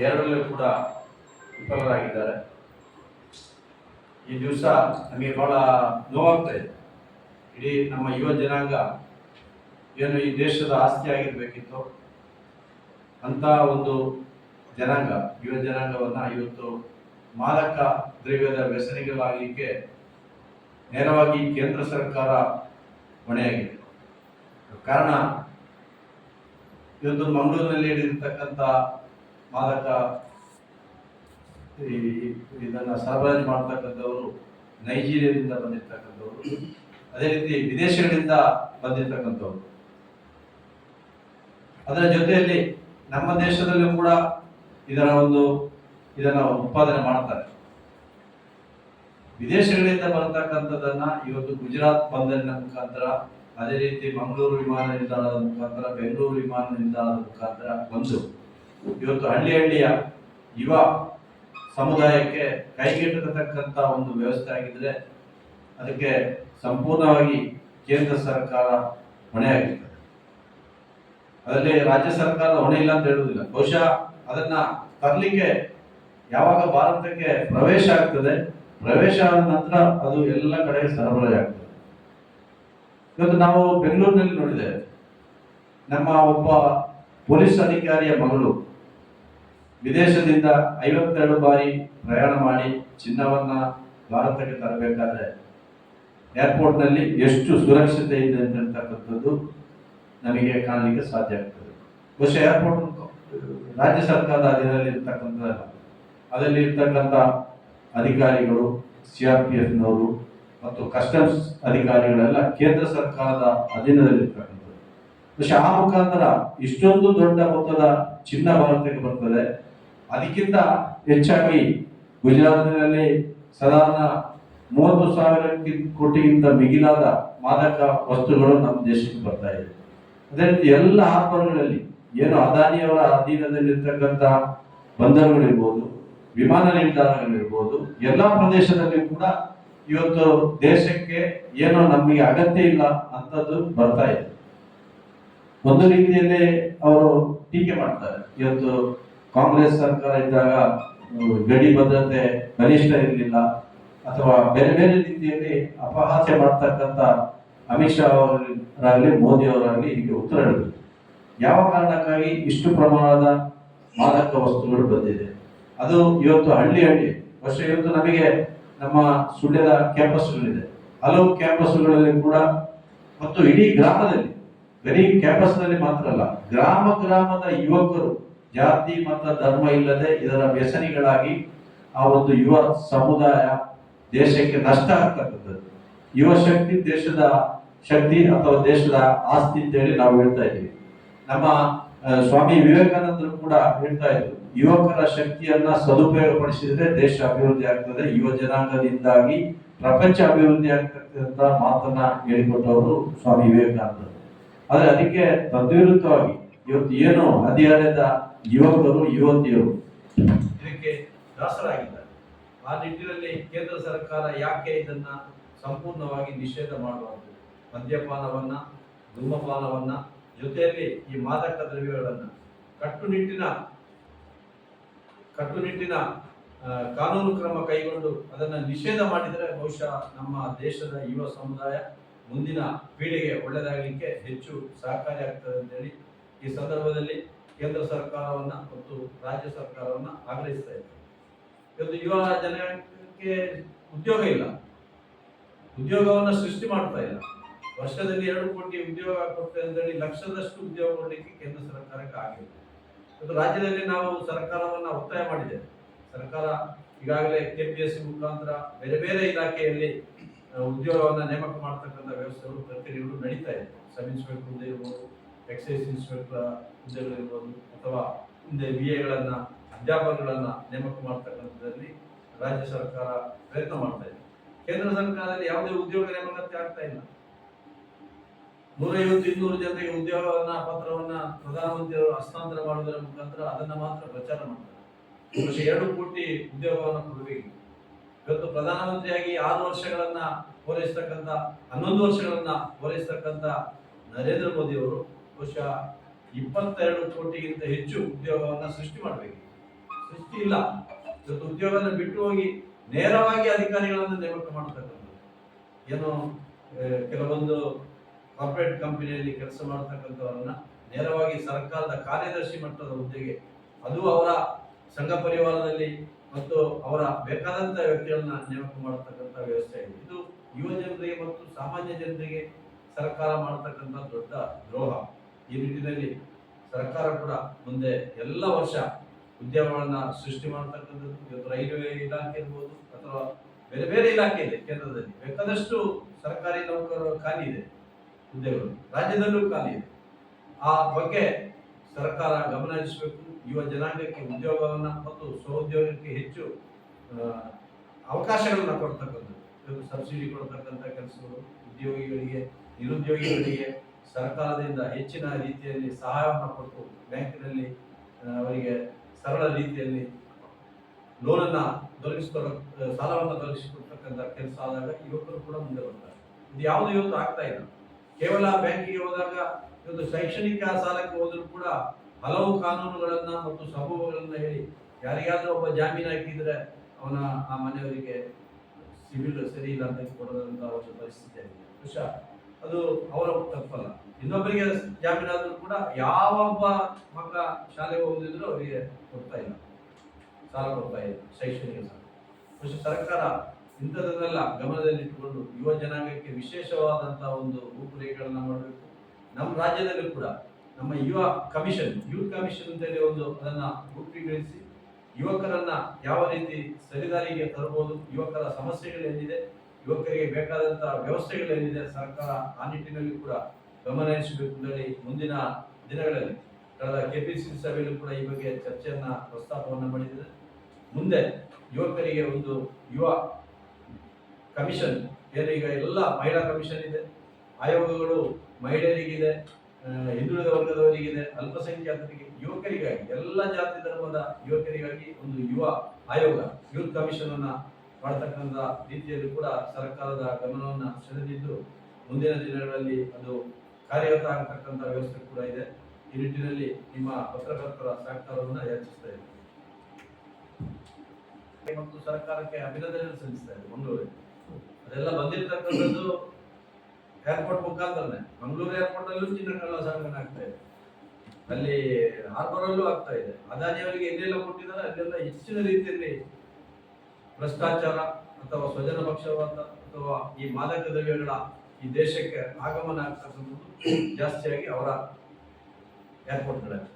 ಎರಡರಲ್ಲೂ ಕೂಡ ವಿಫಲರಾಗಿದ್ದಾರೆ. ಈ ದಿವಸ ನಮಗೆ ಬಹಳ ನೋವಾಗ್ತಾ ಇದೆ. ಇಡೀ ನಮ್ಮ ಯುವ ಜನಾಂಗ ಏನು ಈ ದೇಶದ ಆಸ್ತಿ ಆಗಿರ್ಬೇಕಿತ್ತು ಅಂತ ಒಂದು ಜನಾಂಗ, ಯುವ ಜನಾಂಗವನ್ನ ಇವತ್ತು ಮಾದಕ ದ್ರವ್ಯದ ವ್ಯಸನಿಗಳಾಗಲಿಕ್ಕೆ ನೇರವಾಗಿ ಕೇಂದ್ರ ಸರ್ಕಾರ ಹೊಣೆಯಾಗಿದೆ. ಕಾರಣ ಇವತ್ತು ಮಂಗಳೂರಿನಲ್ಲಿ ಇರತಕ್ಕಂಥ ಮಾದಕ ಇದನ್ನ ಸರಬರಾಜು ಮಾಡ್ತಕ್ಕಂಥವರು ನೈಜೀರಿಯಾದಿಂದ ಬಂದಿರ್ತಕ್ಕಂಥವ್ರು, ಅದೇ ರೀತಿ ವಿದೇಶಗಳಿಂದ ಬಂದಿರ್ತಕ್ಕಂಥವ್ರು. ಅದರ ಜೊತೆಯಲ್ಲಿ ನಮ್ಮ ದೇಶದಲ್ಲೂ ಕೂಡ ಇದನ್ನ ಉತ್ಪಾದನೆ ಮಾಡ್ತಾರೆ. ವಿದೇಶಗಳಿಂದ ಬರತಕ್ಕಂಥದ್ದನ್ನ ಇವತ್ತು ಗುಜರಾತ್ ಬಂದರಿನ ಮುಖಾಂತರ, ಅದೇ ರೀತಿ ಮಂಗಳೂರು ವಿಮಾನ ನಿಲ್ದಾಣದ ಮುಖಾಂತರ, ಬೆಂಗಳೂರು ವಿಮಾನ ನಿಲ್ದಾಣದ ಮುಖಾಂತರ ಬಂದು ಇವತ್ತು ಹಳ್ಳಿಯ ಯುವ ಸಮುದಾಯಕ್ಕೆ ಕೈಗೆಟಕತಕ್ಕಂಥ ಒಂದು ವ್ಯವಸ್ಥೆ ಆಗಿದ್ರೆ ಅದಕ್ಕೆ ಸಂಪೂರ್ಣವಾಗಿ ಕೇಂದ್ರ ಸರ್ಕಾರ ಹೊಣೆಯಾಗಿರ್ತದೆ. ಅದರಲ್ಲಿ ರಾಜ್ಯ ಸರ್ಕಾರದ ಹೊಣೆ ಇಲ್ಲ ಅಂತ ಹೇಳುವುದಿಲ್ಲ. ಬಹುಶಃ ಅದನ್ನ ತರಲಿಕ್ಕೆ ಯಾವಾಗ ಭಾರತಕ್ಕೆ ಪ್ರವೇಶ ಆಗ್ತದೆ, ಪ್ರವೇಶ ಆದ ನಂತರ ಅದು ಎಲ್ಲ ಕಡೆ ಸರಬರಾಜು ಆಗ್ತದೆ. ಇವತ್ತು ನಾವು ಬೆಂಗಳೂರಿನಲ್ಲಿ ನೋಡಿದ್ದೇವೆ, ನಮ್ಮ ಒಬ್ಬ ಪೊಲೀಸ್ ಅಧಿಕಾರಿಯ ಮಗಳು ವಿದೇಶದಿಂದ 52 ಬಾರಿ ಪ್ರಯಾಣ ಮಾಡಿ ಚಿನ್ನವನ್ನ ಭಾರತಕ್ಕೆ ತರಬೇಕಾದ್ರೆ ಏರ್ಪೋರ್ಟ್ನಲ್ಲಿ ಎಷ್ಟು ಸುರಕ್ಷತೆ ಇದೆ ಅಂತ ಹೇಳ್ತಕ್ಕಂಥದ್ದು ನಮಗೆ ಕಾಣಲಿಕ್ಕೆ ಸಾಧ್ಯ ಆಗ್ತದೆ. ಬಹುಶಃ ಏರ್ಪೋರ್ಟ್ ರಾಜ್ಯ ಸರ್ಕಾರದ ಅಧೀನದಲ್ಲಿ ಇರ್ತಕ್ಕಂಥದ್ದಲ್ಲ, ಅದರಲ್ಲಿ ಇರ್ತಕ್ಕಂಥ ಅಧಿಕಾರಿಗಳು, CRPFನವರು ಮತ್ತು ಕಸ್ಟಮ್ಸ್ ಅಧಿಕಾರಿಗಳೆಲ್ಲ ಕೇಂದ್ರ ಸರ್ಕಾರದ ಅಧೀನದಲ್ಲಿರ್ತಕ್ಕಂಥದ್ದು. ಬಹುಶಃ ಆ ಮುಖಾಂತರ ಇಷ್ಟೊಂದು ದೊಡ್ಡ ಮೊತ್ತದ ಚಿನ್ನ ಭಾರತಕ್ಕೆ ಬರ್ತದೆ. ಅದಕ್ಕಿಂತ ಹೆಚ್ಚಾಗಿ ಗುಜರಾತಿನಲ್ಲಿ ಸಾಧಾರಣ 30,000 ಕೋಟಿಗಿಂತ ಮಿಗಿಲಾದ ಮಾದಕ ವಸ್ತುಗಳು ನಮ್ಮ ದೇಶಕ್ಕೆ ಬರ್ತಾ ಇದೆ. ಅದೇ ರೀತಿ ಎಲ್ಲ ಹಾರ್ಬರ್ಗಳಲ್ಲಿ ಏನು ಅದಾನಿಯವರ ಅಧೀನದಲ್ಲಿರ್ತಕ್ಕಂಥ ಬಂದರುಗಳಿರ್ಬೋದು, ವಿಮಾನ ನಿಲ್ದಾಣಗಳಿರ್ಬೋದು, ಎಲ್ಲಾ ಪ್ರದೇಶದಲ್ಲಿ ಕೂಡ ಇವತ್ತು ದೇಶಕ್ಕೆ ಏನೋ ನಮಗೆ ಅಗತ್ಯ ಇಲ್ಲ ಅಂತದ್ದು ಬರ್ತಾ ಇದೆ. ಒಂದು ರೀತಿಯಲ್ಲಿ ಅವರು ಟೀಕೆ ಮಾಡ್ತಾರೆ. ಇವತ್ತು ಕಾಂಗ್ರೆಸ್ ಸರ್ಕಾರ ಇದ್ದಾಗ ಗಡಿ ಭದ್ರತೆ ಬಲಿಷ್ಠ ಇರಲಿಲ್ಲ ಅಥವಾ ಬೇರೆ ಬೇರೆ ರೀತಿಯಲ್ಲಿ ಅಪಹಾಸ್ಯ ಮಾಡ್ತಕ್ಕಂಥ ಅಮಿತ್ ಶಾ ಅವರಾಗಲಿ ಮೋದಿ ಅವರಾಗಲಿ ಇದಕ್ಕೆ ಉತ್ತರ ಹೇಳಿದ್ರು. ಯಾವ ಕಾರಣಕ್ಕಾಗಿ ಇಷ್ಟು ಪ್ರಮಾಣದ ಮಾದಕ ವಸ್ತುಗಳು ಬಂದಿದೆ, ಅದು ಇವತ್ತು ಹಳ್ಳಿ ವರ್ಷ ಇವತ್ತು ನಮಗೆ ನಮ್ಮ ಸುಳ್ಯದ ಕ್ಯಾಂಪಸ್ಗಳಿದೆ, ಹಲವು ಕ್ಯಾಂಪಸ್ಗಳಲ್ಲಿ ಕೂಡ ಮತ್ತು ಇಡೀ ಗ್ರಾಮದಲ್ಲಿ, ಬರೀ ಕ್ಯಾಂಪಸ್ನಲ್ಲಿ ಮಾತ್ರ ಅಲ್ಲ, ಗ್ರಾಮದ ಯುವಕರು ಜಾತಿ ಮತ ಧರ್ಮ ಇಲ್ಲದೆ ಇದರ ವ್ಯಸನಿಗಳಾಗಿ ಆ ಒಂದು ಯುವ ಸಮುದಾಯ ದೇಶಕ್ಕೆ ನಷ್ಟ ಆಗ್ತಕ್ಕಂಥದ್ದು. ಯುವ ಶಕ್ತಿ ದೇಶದ ಶಕ್ತಿ ಅಥವಾ ದೇಶದ ಆಸ್ತಿ ಅಂತ ಹೇಳಿ ನಾವು ಹೇಳ್ತಾ ಇದ್ದೀವಿ. ನಮ್ಮ ಸ್ವಾಮಿ ವಿವೇಕಾನಂದರು ಕೂಡ ಹೇಳ್ತಾ ಇದ್ರು, ಯುವಕರ ಶಕ್ತಿಯನ್ನ ಸದುಪಯೋಗ ಪಡಿಸಿದ್ರೆ ದೇಶ ಅಭಿವೃದ್ಧಿ ಆಗ್ತದೆ, ಯುವ ಜನಾಂಗದಿಂದಾಗಿ ಪ್ರಪಂಚ ಅಭಿವೃದ್ಧಿ ಆಗ್ತಕ್ಕಂಥ ಮಾತನ್ನ ಹೇಳಿಕೊಟ್ಟವರು ಸ್ವಾಮಿ ವಿವೇಕಾನಂದರು. ಆದ್ರೆ ಅದಕ್ಕೆ ತದ್ವಿರುದ್ಧವಾಗಿ ಇವತ್ತು ಏನು ಹದಿಹರೆಯದ ಯುವಕರು ಯುವತಿಯರು ಇದಕ್ಕೆ ದಾಸರಾಗಿದ್ದಾರೆ. ಆ ನಿಟ್ಟಿನಲ್ಲಿ ಕೇಂದ್ರ ಸರ್ಕಾರ ಯಾಕೆ ಇದನ್ನ ಸಂಪೂರ್ಣವಾಗಿ ನಿಷೇಧ ಮಾಡಬಾರದು? ಮದ್ಯಪಾನವನ್ನ, ಧೂಮಪಾನವನ್ನ, ಜೊತೆಯಲ್ಲಿ ಈ ಮಾದಕ ದ್ರವ್ಯಗಳನ್ನ ಕಟ್ಟುನಿಟ್ಟಿನ ಕಾನೂನು ಕ್ರಮ ಕೈಗೊಂಡು ಅದನ್ನ ನಿಷೇಧ ಮಾಡಿದರೆ ಬಹುಶಃ ನಮ್ಮ ದೇಶದ ಯುವ ಸಮುದಾಯ ಮುಂದಿನ ಪೀಳಿಗೆ ಒಳ್ಳೆಯದಾಗಲಿಕ್ಕೆ ಹೆಚ್ಚು ಸಹಕಾರಿಯಾಗ್ತದೆ ಅಂತೇಳಿ ಈ ಸಂದರ್ಭದಲ್ಲಿ ಕೇಂದ್ರ ಸರ್ಕಾರವನ್ನ ಮತ್ತು ರಾಜ್ಯ ಸರ್ಕಾರವನ್ನ ಆಗ್ರಹಿಸ್ತಾ ಇದ್ದಾರೆ. ಇವತ್ತು ಯುವ ಜನಾಂಗಕ್ಕೆ ಉದ್ಯೋಗ ಇಲ್ಲ, ಉದ್ಯೋಗವನ್ನ ಸೃಷ್ಟಿ ಮಾಡ್ತಾ ಇಲ್ಲ. ವರ್ಷದಲ್ಲಿ 2 ಕೋಟಿ ಉದ್ಯೋಗ ಕೊಡ್ತೇವೆ ಅಂತೇಳಿ ಲಕ್ಷದಷ್ಟು ಉದ್ಯೋಗ ಕೊಡಲಿಕ್ಕೆ ಕೇಂದ್ರ ಸರ್ಕಾರಕ್ಕೆ ಆಗಿಲ್ಲ. ಇವತ್ತು ರಾಜ್ಯದಲ್ಲಿ ನಾವು ಸರ್ಕಾರವನ್ನ ಒತ್ತಾಯ ಮಾಡಿದ್ದೇವೆ. ಸರ್ಕಾರ ಈಗಾಗಲೇ KPSC ಮುಖಾಂತರ ಬೇರೆ ಬೇರೆ ಇಲಾಖೆಯಲ್ಲಿ ಉದ್ಯೋಗವನ್ನ ನೇಮಕ ಮಾಡತಕ್ಕಂಥ ವ್ಯವಸ್ಥೆಗಳು ಪ್ರಕ್ರಿಯೆಗಳು ನಡೀತಾ ಇದೆ. ಸಬ್ ಇನ್ಸ್ಪೆಕ್ಟರ್ ಹುದ್ದೆ ಇರ್ಬೋದು, ಎಕ್ಸೈಸ್ ಇನ್ಸ್ಪೆಕ್ಟರ್ ಹುದ್ದೆಗಳಿರ್ಬೋದು, ಅಥವಾ ಹಿಂದೆ BAಗಳನ್ನ, ಅಧ್ಯಾಪಕಗಳನ್ನ ನೇಮಕ ಮಾಡತಕ್ಕಂಥದ್ದಲ್ಲಿ ರಾಜ್ಯ ಸರ್ಕಾರ ಪ್ರಯತ್ನ ಮಾಡ್ತಾ ಇದೆ. ಕೇಂದ್ರ ಸರ್ಕಾರದಲ್ಲಿ ಯಾವುದೇ ಉದ್ಯೋಗ ನೇಮಕಾತಿ ಆಗ್ತಾ ಇಲ್ಲ. 150-200 ಜನರಿಗೆ ಉದ್ಯೋಗವನ್ನ ಪತ್ರವನ್ನ ಪ್ರಧಾನಮಂತ್ರಿಯವರು ಹಸ್ತಾಂತರ ಮಾಡುವುದರ ಮುಖಾಂತರ ಅದನ್ನ ಮಾತ್ರ ಪ್ರಚಾರ ಮಾಡ್ತಾರೆ. 2 ಕೋಟಿ ಉದ್ಯೋಗವನ್ನ ಕೊಡಬೇಕು. ಇವತ್ತು ಪ್ರಧಾನಮಂತ್ರಿಯಾಗಿ 6 ವರ್ಷಗಳನ್ನ ಪೂರೈಸತಕ್ಕಂಥ 11 ವರ್ಷಗಳನ್ನ ಪೂರೈಸತಕ್ಕಂಥ ನರೇಂದ್ರ ಮೋದಿ ಅವರು ಬಹುಶಃ 22 ಕೋಟಿಗಿಂತ ಹೆಚ್ಚು ಉದ್ಯೋಗವನ್ನ ಸೃಷ್ಟಿ ಮಾಡಬೇಕು. ಸೃಷ್ಟಿ ಇಲ್ಲ. ಇವತ್ತು ಉದ್ಯೋಗನ ಬಿಟ್ಟು ಹೋಗಿ ನೇರವಾಗಿ ಅಧಿಕಾರಿಗಳನ್ನು ನೇಮಕ ಮಾಡತಕ್ಕಂಥದ್ದು. ಏನು ಕೆಲವೊಂದು ಕಾರ್ಪೊರೇಟ್ ಕಂಪನಿಯಲ್ಲಿ ಕೆಲಸ ಮಾಡತಕ್ಕಂಥವರನ್ನ ನೇರವಾಗಿ ಸರ್ಕಾರದ ಕಾರ್ಯದರ್ಶಿ ಮಟ್ಟದ ಹುದ್ದೆಗೆ, ಅದು ಅವರ ಸಂಘ ಪರಿವಾರದಲ್ಲಿ ಮತ್ತು ಅವರ ಬೇಕಾದಂತ ವ್ಯಕ್ತಿಗಳನ್ನ ನೇಮಕ ಮಾಡತಕ್ಕಂಥ ವ್ಯವಸ್ಥೆ ಇದೆ. ಇದು ಯುವ ಜನರಿಗೆ ಮತ್ತು ಸಾಮಾನ್ಯ ಜನರಿಗೆ ಸರ್ಕಾರ ಮಾಡತಕ್ಕಂಥ ದೊಡ್ಡ ದ್ರೋಹ. ಈ ನಿಟ್ಟಿನಲ್ಲಿ ಸರ್ಕಾರ ಕೂಡ ಮುಂದೆ ಎಲ್ಲ ವರ್ಷ ಉದ್ಯಮಗಳನ್ನ ಸೃಷ್ಟಿ ಮಾಡತಕ್ಕಂಥದ್ದು. ಇವತ್ತು ರೈಲ್ವೆ ಇಲಾಖೆ ಇರ್ಬೋದು ಅಥವಾ ಬೇರೆ ಬೇರೆ ಇಲಾಖೆ ಇದೆ ಕೇಂದ್ರದಲ್ಲಿ, ಬೇಕಾದಷ್ಟು ಸರ್ಕಾರಿ ನೌಕರರು ಖಾಲಿ ಇದೆ, ಹುದ್ದೆಗಳು ರಾಜ್ಯದಲ್ಲೂ ಖಾಲಿ ಇದೆ. ಆ ಬಗ್ಗೆ ಸರ್ಕಾರ ಗಮನ ಹರಿಸಬೇಕು. ಯುವ ಜನಾಂಗಕ್ಕೆ ಉದ್ಯೋಗವನ್ನ ಮತ್ತು ಸ್ವಉದ್ಯೋಗಕ್ಕೆ ಹೆಚ್ಚು ಅವಕಾಶಗಳನ್ನ ಕೊಡ್ತಕ್ಕಂಥದ್ದು. ಇವತ್ತು ಸಬ್ಸಿಡಿ ಕೊಡ್ತಕ್ಕಂಥ ಕೆಲಸಗಳು, ಉದ್ಯೋಗಿಗಳಿಗೆ ನಿರುದ್ಯೋಗಿಗಳಿಗೆ ಸರ್ಕಾರದಿಂದ ಹೆಚ್ಚಿನ ರೀತಿಯಲ್ಲಿ ಸಹಾಯವನ್ನು ಕೊಟ್ಟು ಬ್ಯಾಂಕಿನಲ್ಲಿ ಅವರಿಗೆ ಸರಳ ರೀತಿಯಲ್ಲಿ ಲೋನನ್ನ ಸಾಲವನ್ನು ದೊರಕಿಸಿಕೊಡ್ತಕ್ಕಂಥ ಕೆಲಸ ಆದಾಗ ಯುವಕರು ಕೂಡ ಮುಂದೆ ಬರ್ತಾರೆ. ಇದು ಯಾವುದು ಇವತ್ತು ಆಗ್ತಾ ಇಲ್ಲ. ಕೇವಲ ಬ್ಯಾಂಕಿಗೆ ಹೋದಾಗ ಇವತ್ತು ಶೈಕ್ಷಣಿಕ ಸಾಲಕ್ಕೆ ಹೋದರೂ ಕೂಡ ಹಲವು ಕಾನೂನುಗಳನ್ನ ಮತ್ತು ಸಬೂಬುಗಳನ್ನ ಹೇಳಿ ಯಾರಿಗಾದ್ರೂ ಒಬ್ಬ ಜಾಮೀನು ಹಾಕಿದ್ರೆ ಅವನ ಆ ಮನೆಯವರಿಗೆ ಸಿವಿಲ್ ಸರಿ ಇಲ್ಲ ಅಂತ ಕೊಡೋದಂತ ಒಂದು ಪರಿಸ್ಥಿತಿ ಆಗಿದೆ. ಬಹುಶಃ ಅದು ಅವರ ತಪ್ಪಲ್ಲ. ಇನ್ನೊಬ್ಬರಿಗೆ ಜಾಮೀನಾದ್ರೂ ಕೂಡ ಯಾವೊಬ್ಬ ಮಗ ಶಾಲೆಗೆ ಹೋಗುದಿದ್ರು ಅವರಿಗೆ ಕೊಡ್ತಾ ಇಲ್ಲ, ಸಾಲ ಕೊಡ್ತಾ ಇಲ್ಲ, ಶೈಕ್ಷಣಿಕ ಸಾಲ. ಬಹುಶಃ ಸರ್ಕಾರ ಇಂಥದನ್ನೆಲ್ಲ ಗಮನದಲ್ಲಿಟ್ಟುಕೊಂಡು ಯುವ ಜನಾಂಗಕ್ಕೆ ವಿಶೇಷವಾದಂತಹ ಒಂದು ರೂಪುರೇಖೆಗಳನ್ನ ಮಾಡಬೇಕು. ನಮ್ಮ ರಾಜ್ಯದಲ್ಲೂ ಕೂಡ ನಮ್ಮ ಯೂತ್ ಕಮಿಷನ್ ಅಂತೇಳಿ ಒಂದು ಅದನ್ನ ರೂಪೀಕರಿಸಿ ಯುವಕರನ್ನ ಯಾವ ರೀತಿ ಸರಿದಾರಿಗೆ ತರಬಹುದು, ಯುವಕರ ಸಮಸ್ಯೆಗಳೇನಿದೆ, ಯುವಕರಿಗೆ ಬೇಕಾದಂತಹ ವ್ಯವಸ್ಥೆಗಳೇನಿದೆ, ಸರ್ಕಾರ ಆ ನಿಟ್ಟಿನಲ್ಲಿ ಕೂಡ ಗಮನ ಹರಿಸಬೇಕು ಅಂತೇಳಿ ಮುಂದಿನ ದಿನಗಳಲ್ಲಿ ಕಳೆದ ಕೆಪಿಸಿಸಿ ಸಭೆಯಲ್ಲೂ ಕೂಡ ಈ ಬಗ್ಗೆ ಚರ್ಚೆಯನ್ನ ಪ್ರಸ್ತಾಪವನ್ನ ಮಾಡಿದರೆ, ಮುಂದೆ ಯುವಕರಿಗೆ ಒಂದು ಯುವ ಕಮಿಷನ್ ಏನು, ಈಗ ಎಲ್ಲ ಮಹಿಳಾ ಕಮಿಷನ್ ಇದೆ, ಆಯೋಗಗಳು ಮಹಿಳೆಯರಿಗಿದೆ, ಹಿಂದುಳಿದ ವರ್ಗದವರಿಗಿದೆ, ಅಲ್ಪಸಂಖ್ಯಾತರಿಗೆ, ಯುವಕರಿಗಾಗಿ, ಎಲ್ಲ ಜಾತಿ ಧರ್ಮದ ಯುವಕರಿಗಾಗಿ ಒಂದು ಯುವ ಆಯೋಗ, ಯೂತ್ ಕಮಿಷನ್ ಅನ್ನ ಮಾಡತಕ್ಕಂಥ ರೀತಿಯಲ್ಲಿ ಕೂಡ ಸರ್ಕಾರದ ಗಮನವನ್ನು ಸೆಳೆದಿದ್ದು ಮುಂದಿನ ದಿನಗಳಲ್ಲಿ ಅದು ಕಾರ್ಯಗತ ಆಗತಕ್ಕಂಥ ವ್ಯವಸ್ಥೆ ಕೂಡ ಇದೆ. ಈ ನಿಟ್ಟಿನಲ್ಲಿ ನಿಮ್ಮ ಪತ್ರಕರ್ತರ ಸಹಕಾರವನ್ನು ಯಾಚಿಸ್ತಾ ಇದೆ ಮತ್ತು ಸರ್ಕಾರಕ್ಕೆ ಅಭಿನಂದನೆ ಸಲ್ಲಿಸ್ತಾ ಇದೆ. ಮಂಗಳೂರಿಗೆ ಅದೆಲ್ಲ ಬಂದಿರತಕ್ಕಂಥದ್ದು ಏರ್ಪೋರ್ಟ್ ಮುಖಾಂತರನೇ. ಮಂಗಳೂರು ಏರ್ಪೋರ್ಟ್ ಅಲ್ಲೂ ಚಿನ್ನ ಕಳ್ಳ ಸಾಗಣೆ ಆಗ್ತಾ ಇದೆ, ಅಲ್ಲಿ ಹಾರ್ಬರ್ ಅಲ್ಲೂ ಆಗ್ತಾ ಇದೆ. ಅದಾನಿಯವರಿಗೆ ಎಲ್ಲೆಲ್ಲ ಕೊಟ್ಟಿದ್ದಾರೆ ಅಲ್ಲೆಲ್ಲ ಹೆಚ್ಚಿನ ರೀತಿಯಲ್ಲಿ ಭ್ರಷ್ಟಾಚಾರ ಅಥವಾ ಸ್ವಜನ ಪಕ್ಷಪಾತ ಅಥವಾ ಈ ಮಾದಕ ದ್ರವ್ಯಗಳ ಈ ದೇಶಕ್ಕೆ ಆಗಮನ ಆಗ್ತಕ್ಕಂಥದ್ದು ಜಾಸ್ತಿಯಾಗಿ ಅವರ ಏರ್ಪೋರ್ಟ್ಗಳಲ್ಲಿ